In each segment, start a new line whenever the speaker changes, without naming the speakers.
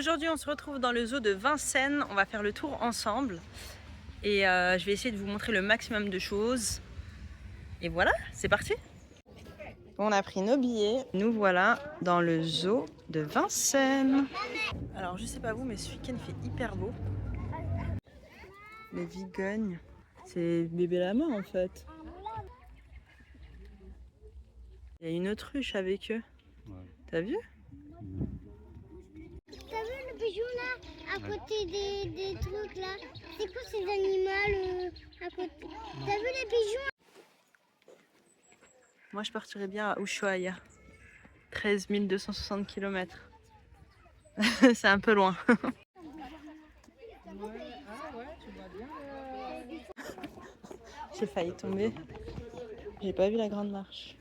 Aujourd'hui on se retrouve dans le zoo de Vincennes, on va faire le tour ensemble et je vais essayer de vous montrer le maximum de choses. Et voilà, c'est parti. On a pris nos billets, nous voilà dans le zoo de Vincennes. Alors je sais pas vous mais ce week-end fait hyper beau. Les vigognes, c'est bébé lama en fait. Il y a une autruche avec eux, ouais. T'as vu?
T'as vu le pigeon là, à côté des trucs là? C'est quoi ces animaux à côté? T'as vu les pigeons?
Moi je partirais bien à Ushuaia, 13 260 km. C'est un peu loin. J'ai failli tomber, j'ai pas vu la grande marche.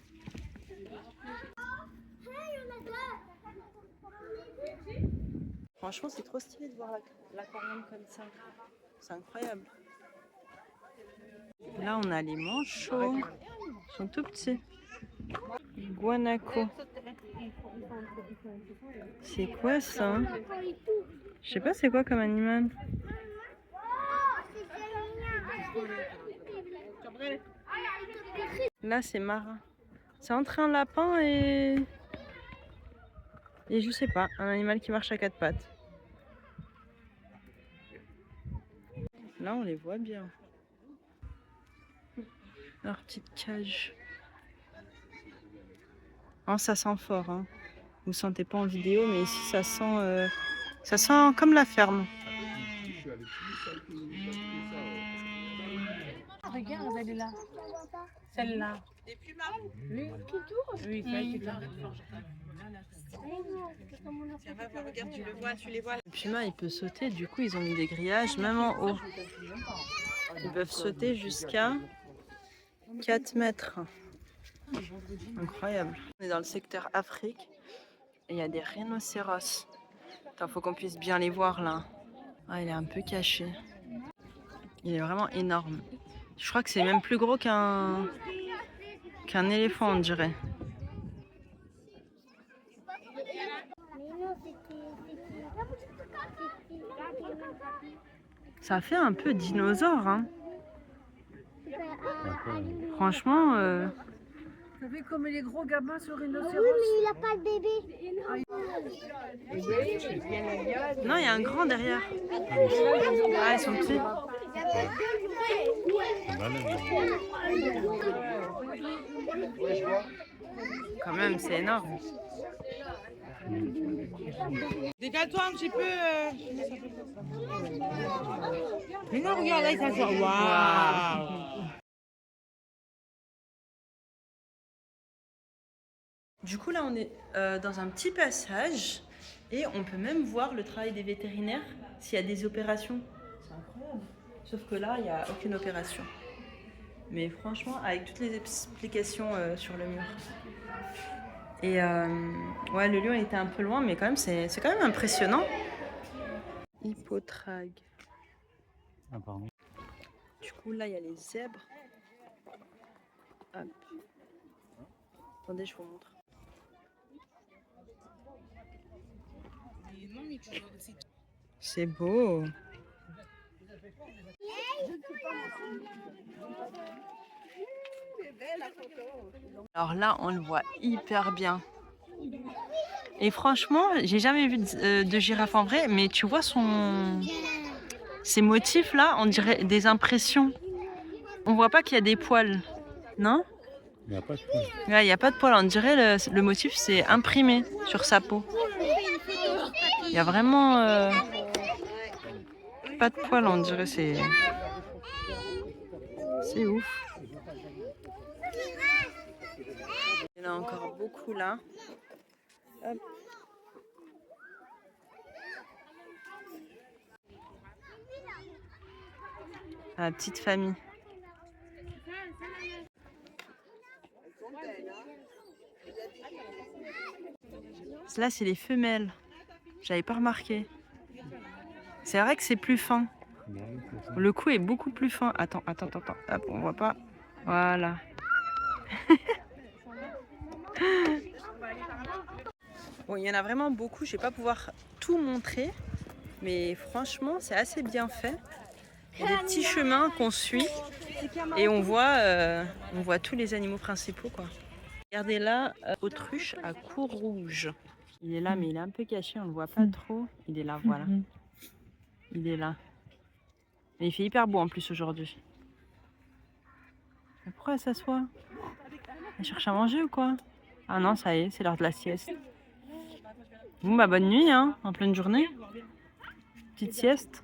Franchement c'est trop stylé de voir l'aquarium comme ça, c'est incroyable. Là on a les manchots, ils sont tout petits. Guanaco. C'est quoi ça? Je sais pas c'est quoi comme animal. Là c'est marin. C'est entre un lapin et je sais pas, un animal qui marche à quatre pattes. Là on les voit bien. Leur petite cage. Oh, ça sent fort, hein. Vous sentez pas en vidéo, mais ici ça sent comme la ferme.
Regarde, elle est là. Celle-là.
Des pumas.
Oui, celle qui
Tiens, regarde, tu les vois. Le puma, il peut sauter, du coup, ils ont mis des grillages, même en haut. Ils peuvent sauter jusqu'à 4 mètres. Incroyable. On est dans le secteur Afrique et il y a des rhinocéros. Il faut qu'on puisse bien les voir là. Ah, il est un peu caché. Il est vraiment énorme. Je crois que c'est même plus gros qu'un éléphant, on dirait. Ça fait un peu dinosaure, hein. Franchement...
T'as vu comme il est gros gamin sur rhinocéros?
Oui, mais il a pas de bébé.
Non, il y a un grand derrière. Ah, ils sont petits. Quand même, c'est énorme.
Décale-toi un petit peu. Mais non, regarde, là, il s'assoit. Waouh!
Du coup, là, on est dans un petit passage et on peut même voir le travail des vétérinaires s'il y a des opérations. C'est incroyable. Sauf que là, il n'y a aucune opération. Mais franchement, avec toutes les explications sur le mur. Et ouais, le lion était un peu loin, mais quand même, c'est quand même impressionnant. Hippotrague.
Ah, pardon.
Du coup, là, il y a les zèbres. Hop. Attendez, je vous montre. C'est beau. Alors là, on le voit hyper bien. Et franchement, j'ai jamais vu de girafe en vrai, mais tu vois ces motifs là, on dirait des impressions. On voit pas qu'il y a des poils, non?
Il n'y a pas de poils.
Ouais, il n'y a pas de poils, on dirait le motif c'est imprimé sur sa peau. Il y a vraiment pas de poils, on dirait c'est ouf. Il y en a encore beaucoup là. Hop. La petite famille. Là, c'est les femelles. J'avais pas remarqué. C'est vrai que c'est plus fin. Le cou est beaucoup plus fin. Attends. Hop, on voit pas. Voilà. Bon, il y en a vraiment beaucoup, je vais pas pouvoir tout montrer, mais franchement, c'est assez bien fait. Il y a des petits chemins qu'on suit et on voit tous les animaux principaux, quoi. Regardez là, autruche à cou rouge. Il est là, mais il est un peu caché, on le voit pas trop. Il est là, voilà. Il est là. Et il fait hyper beau en plus aujourd'hui. Mais pourquoi elle s'assoit? Elle cherche à manger ou quoi? Ah non, ça y est, c'est l'heure de la sieste. Bon bah bonne nuit, hein, en pleine journée. Petite sieste.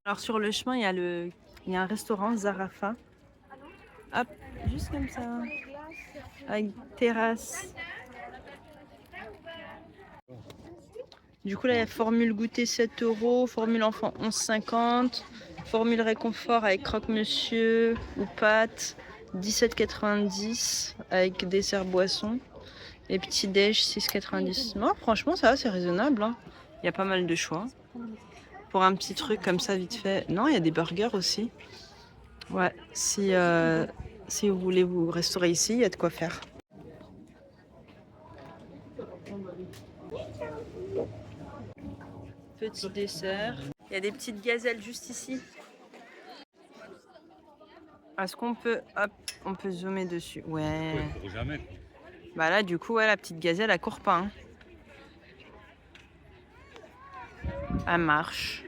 Alors sur le chemin, il y a un restaurant, Zarafa. Hop, juste comme ça. Avec terrasse. Du coup là, il y a formule goûter 7 €, formule enfant 11,50 €, formule réconfort avec croque-monsieur ou pâtes 17,90 € avec dessert boisson. Et petit déj 6,90 €. Non, franchement, ça va, c'est raisonnable. Hein. Il y a pas mal de choix. Pour un petit truc comme ça, vite fait. Non, il y a des burgers aussi. Ouais, si vous voulez vous restaurer ici, il y a de quoi faire. Petit dessert. Il y a des petites gazelles juste ici. Est-ce qu'on peut... Hop, on peut zoomer dessus. Ouais.
Pour jamais.
Bah là, du coup, ouais, la petite gazelle, elle court pas. Hein. Elle marche.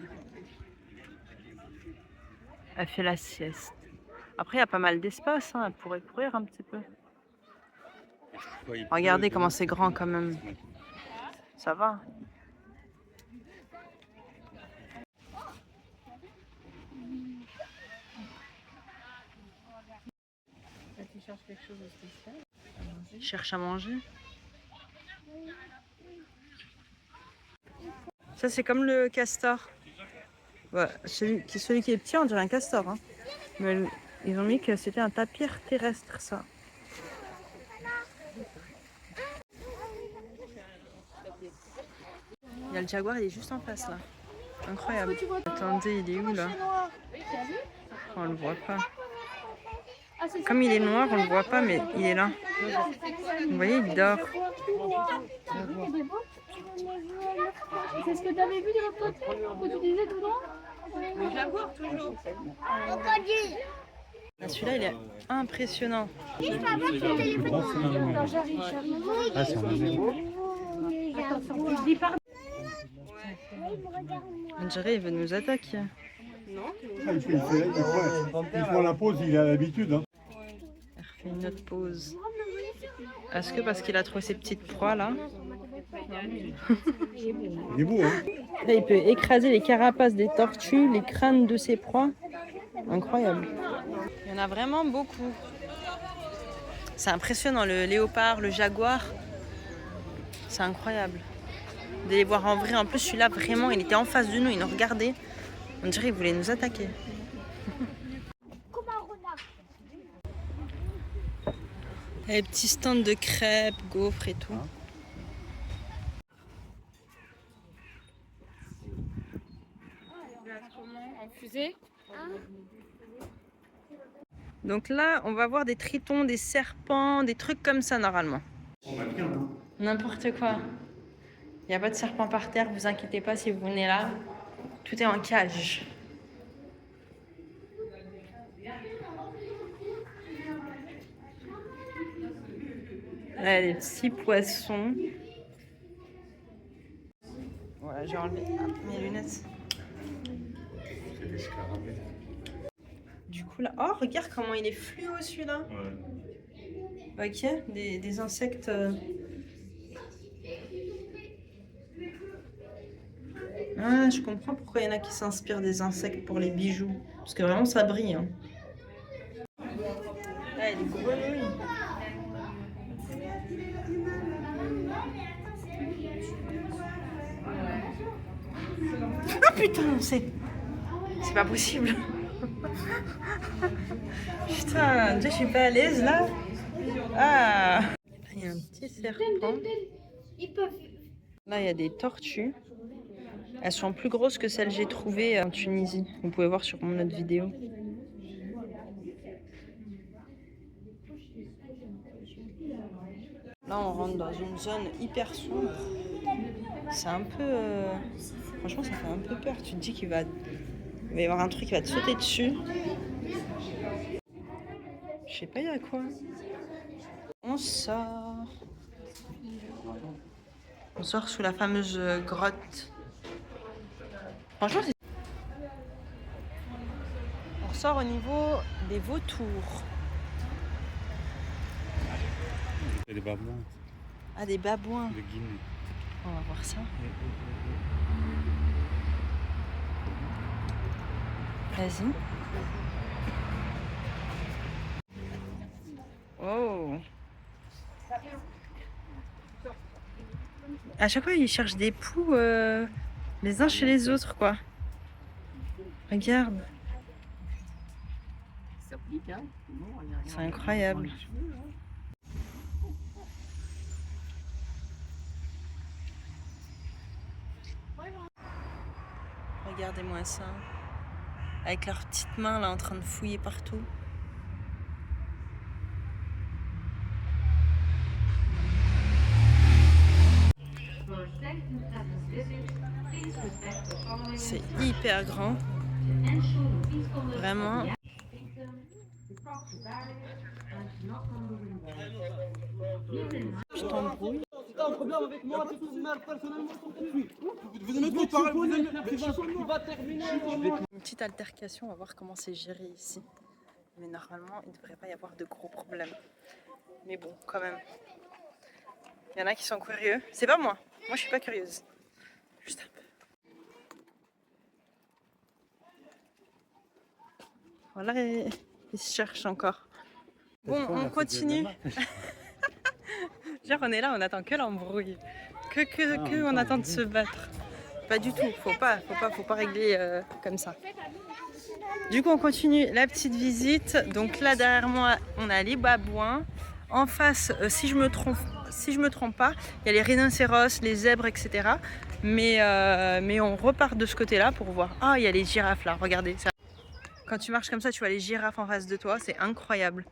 Elle fait la sieste. Après, il y a pas mal d'espace. Hein. Elle pourrait courir un petit peu. Regardez comment c'est grand quand même. Ça va. Tu cherches quelque chose de spécial? Je cherche à manger. Ça, c'est comme le castor. Ouais, celui qui est petit, on dirait un castor. Hein. Mais ils ont mis que c'était un tapir terrestre, ça. Il y a le jaguar, il est juste en face, là. Incroyable. Attendez, il est où, là? On le voit pas. Comme il est noir, on le voit pas, mais il est là. Vous voyez, il dort.
C'est ce que tu avais vu de l'autre côté, que tu disais dedans?
Le jaguar, toujours.
Ah, celui-là, il est impressionnant.
Ah, c'est un animal.
On dirait qu'il veut nous attaquer.
Il prend la pause, il a l'habitude. Hein.
Il refait une autre pause. Est-ce que parce qu'il a trouvé ses petites proies, là?
Il est beau, hein.
Là, il peut écraser les carapaces des tortues, les crânes de ses proies. Incroyable. Il y en a vraiment beaucoup. C'est impressionnant, le léopard, le jaguar. C'est incroyable. De les voir en vrai. En plus, celui-là, vraiment, il était en face de nous, il nous regardait. On dirait qu'il voulait nous attaquer. Il y a des petits stands de crêpes, gaufres et tout.
En fusée.
Donc là, on va voir des tritons, des serpents, des trucs comme ça normalement. N'importe quoi. Il n'y a pas de serpent par terre, vous inquiétez pas si vous venez là. Tout est en cage. Là, il y a des petits poissons. Voilà, j'ai enlevé mes lunettes. Du coup là, oh regarde comment il est fluo celui-là. Ouais. Ok, des insectes. Ah, je comprends pourquoi il y en a qui s'inspirent des insectes pour les bijoux. Parce que vraiment ça brille. Hein. Là, il y a des grenouilles. Ah putain, c'est pas possible. Putain, déjà je suis pas à l'aise là. Ah, il y a un petit serpent. Là il y a des tortues. Elles sont plus grosses que celles que j'ai trouvées en Tunisie. Vous pouvez voir sur mon autre vidéo. Là on rentre dans une zone hyper sombre. C'est un peu... Franchement, ça fait un peu peur. Tu te dis il va y avoir un truc qui va te sauter dessus. Je sais pas, il y a quoi. On sort. On sort sous la fameuse grotte. Franchement, c'est... On ressort au niveau des vautours.
C'est des babouins
Ah, des babouins.
de Guinée.
On va voir ça. Vas-y. Oh. À chaque fois, ils cherchent des poux les uns chez les autres, quoi. Regarde. C'est incroyable. Regardez-moi ça. Avec leurs petites mains là en train de fouiller partout. C'est hyper grand. Vraiment. Je t'embrouille. Une petite altercation, on va voir comment c'est géré ici. Mais normalement, il ne devrait pas y avoir de gros problèmes. Mais bon, quand même. Il y en a qui sont curieux. C'est pas moi. Moi, je suis pas curieuse. Juste un peu. Voilà, ils se cherchent encore. Bon, on continue. Genre, on est là, on attend que l'embrouille. On attend de se battre. Pas du tout. Faut pas régler comme ça. Du coup, on continue la petite visite. Donc là, derrière moi, on a les babouins. En face, si je me trompe pas, il y a les rhinocéros, les zèbres, etc. Mais on repart de ce côté-là pour voir. Ah, il y a les girafes là, regardez ça. Quand tu marches comme ça, tu vois les girafes en face de toi, c'est incroyable.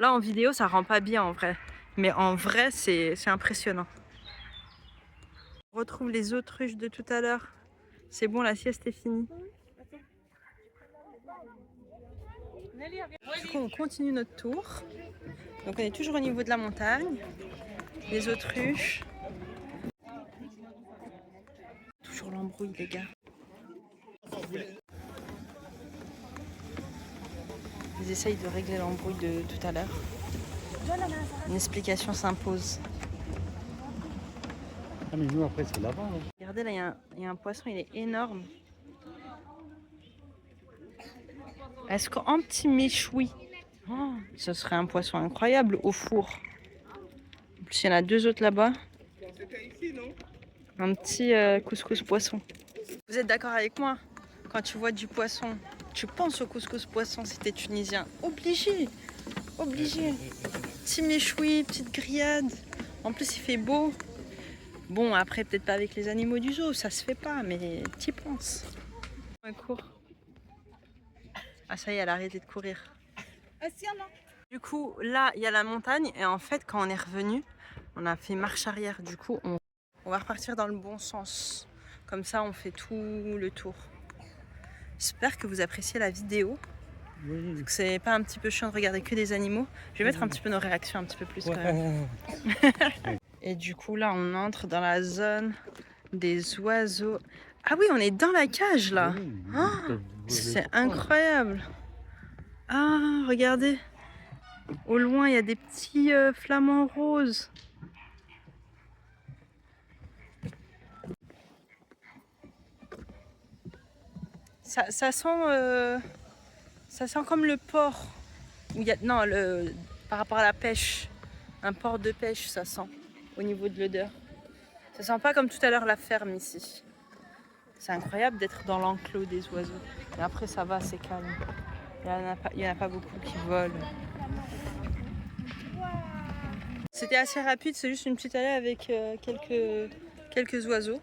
Là, en vidéo, ça rend pas bien en vrai. Mais en vrai, c'est impressionnant. On retrouve les autruches de tout à l'heure. C'est bon, la sieste est finie. Du coup, on continue notre tour. Donc, on est toujours au niveau de la montagne. Les autruches. Toujours l'embrouille, les gars. Ils essayent de régler l'embrouille de tout à l'heure. Une explication s'impose.
Ah mais nous après c'est là-bas. Hein.
Regardez là, il y a un poisson, il est énorme. Est-ce qu'un petit méchoui, oh, ce serait un poisson incroyable au four. En plus, il y en a deux autres là-bas. Un petit couscous poisson. Vous êtes d'accord avec moi? Quand tu vois du poisson, tu penses au couscous poisson si t'es tunisien. Obligé. Petit méchoui, petite grillade. En plus, il fait beau. Bon, après, peut-être pas avec les animaux du zoo, ça se fait pas, mais t'y penses. Un cours. Ah, ça y est, elle a arrêté de courir. Du coup, là, il y a la montagne. Et en fait, quand on est revenu, on a fait marche arrière. Du coup, on va repartir dans le bon sens. Comme ça, on fait tout le tour. J'espère que vous appréciez la vidéo. Oui. Que c'est pas un petit peu chiant de regarder que des animaux. Je vais mettre un petit peu nos réactions un petit peu plus quand même. Et du coup, là, on entre dans la zone des oiseaux. Ah oui, on est dans la cage, là. Oh, c'est incroyable. Ah, regardez. Au loin, il y a des petits flamants roses. Ça sent comme le port. Où il y a, non, par rapport à la pêche. Un port de pêche, ça sent. Au niveau de l'odeur. Ça sent pas comme tout à l'heure la ferme ici. C'est incroyable d'être dans l'enclos des oiseaux. Et après ça va, c'est calme. Il n'y en a pas beaucoup qui volent. C'était assez rapide, c'est juste une petite allée avec quelques oiseaux.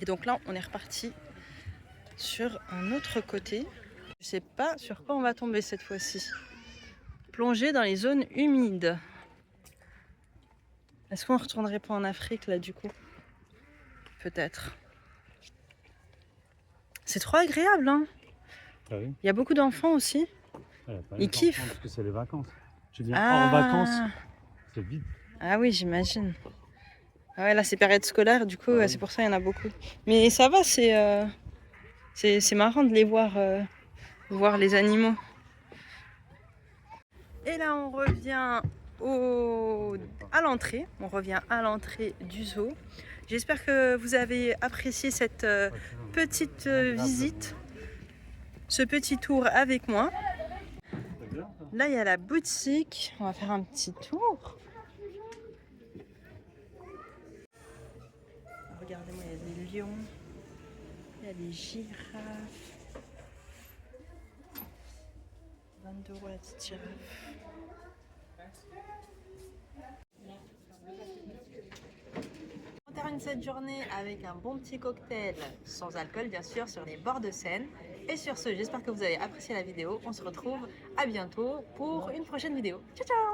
Et donc là, on est reparti sur un autre côté. Je sais pas sur quoi on va tomber cette fois-ci. Plonger dans les zones humides. Est-ce qu'on retournerait pas en Afrique là du coup? Peut-être. C'est trop agréable, hein.
Ah oui.
Il y a beaucoup d'enfants aussi. Ils kiffent.
Parce que c'est les vacances. Je viens en vacances, c'est vite.
Ah oui, j'imagine. Ah ouais, là c'est période scolaire, du coup
Ah oui.
c'est pour ça il y en a beaucoup. Mais ça va, c'est marrant de les voir, voir les animaux. Et là on revient à l'entrée. On revient à l'entrée du zoo. J'espère que vous avez apprécié cette petite visite, ce petit tour avec moi. Là il y a la boutique. On va faire un petit tour. Regardez-moi, il y a des lions, il y a des girafes. 22 € la petite girafe. On termine cette journée avec un bon petit cocktail sans alcool bien sûr sur les bords de Seine. Et sur ce, j'espère que vous avez apprécié la vidéo. On se retrouve à bientôt pour une prochaine vidéo. Ciao ciao!